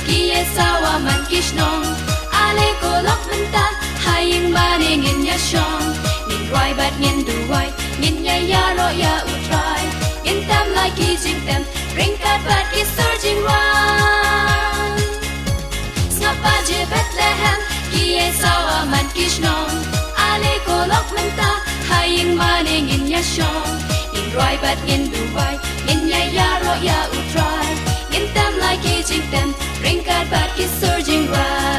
Kie sawa man kishnong Ale ko lok menta Haying maning in ya shong Nin roi bat ngin duwai Ngin ya yaro ya utrai Ngin tam lai ki jing tem Ring kat bat ki surging run Sngap baje Bethlehem Kie sawa man kishnong Ale ko lok menta Haying maning in ya shong Nin roi bat ngin duwai Ngin ya yaro ya utrai Ngin tam lai ki jing tem Ring kat bat ki surging run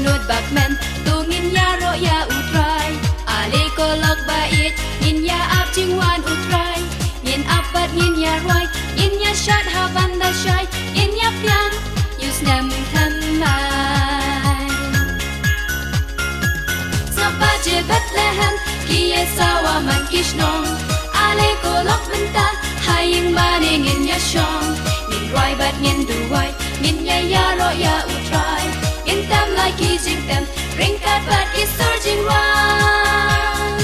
Nut bakmen tu ngin ya ro ya utrai ale ko lok bait ngin ya ap jingwan utrai ngin apat ngin ya roi ngin ya shat ha ban da shai ngin ya pian yus nam tham mai Sngap baje Bethlehem kie sawa man kishnong ale ko lok menta haying mane ngin ya shong ngin roi bat ngin duwai ngin ya ro ya utrai In tam like kissing them, ring kat bat is surging run.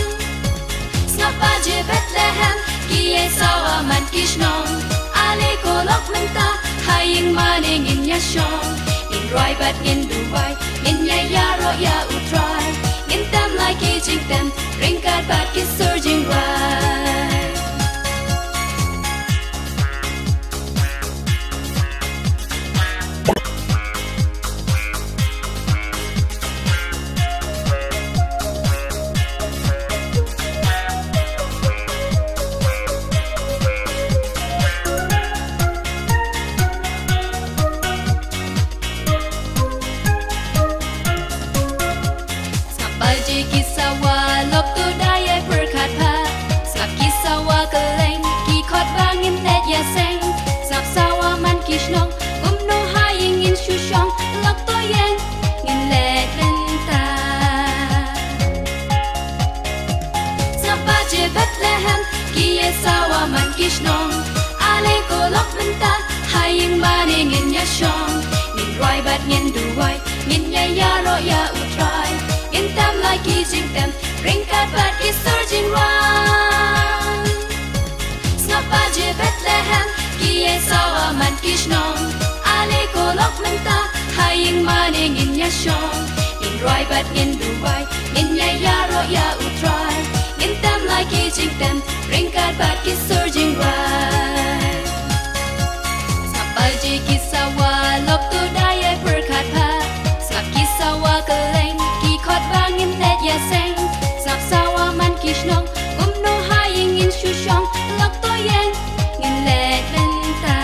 Sngap baje Bethlehem, kie sawa man kishnong. Ale ko lok menta, haying maning in ya shong. In roi bat in duwai, in ya yaro ya utrai. In tam like kissing them, ring kat bat is surging run. Baje kisawa lop tu daya perkat pa Sngap kisawa keleng ki khot bangin let ya seng Sngap sawa man kishnong no haying in shushong lok to yang ngin let lenta Sngap baje Bethlehem kie sawa man kishnong ale ko lok menta haying maning in ya shong ngin roi bat ngin duwai ngin ya yaro ya utrai In tam like kissing them, ring kat bat is surging run. Sngap baje Bethlehem, kie sawa man kishnong. Ale ko lok menta, haying maning in ya shong. In roi bat ngin duwai, in ya yaro ya utrai. In tam like kissing them, ring kat bat is surging run. Sngap baje kisawa lop tu daya perkat pa. Sngap kisawa keleng. Khot bangin let ya seng Sngap sawa man kishnong no haying in shushong lok to yang ngin let lenta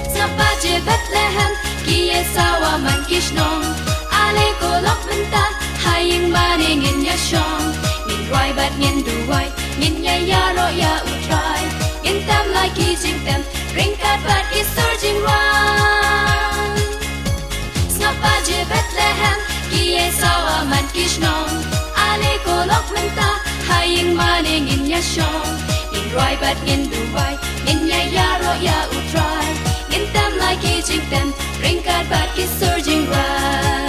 Sngap baje Bethlehem kie sawa man kishnong ale ko lok menta haying maning in ya shong ngin roi bat ngin duwai ngin ya yaro ya utrai ngin tam like kissing them ring kat bat is surging run Sngap baje Bethlehem, kie sawa man kishnong. Ale ko lok menta, haying maning in ya shong. In roi bat ngin duwai, ngin ya yaro ya utrai. Ngin tam like kissing them, ring kat bat ki surging run.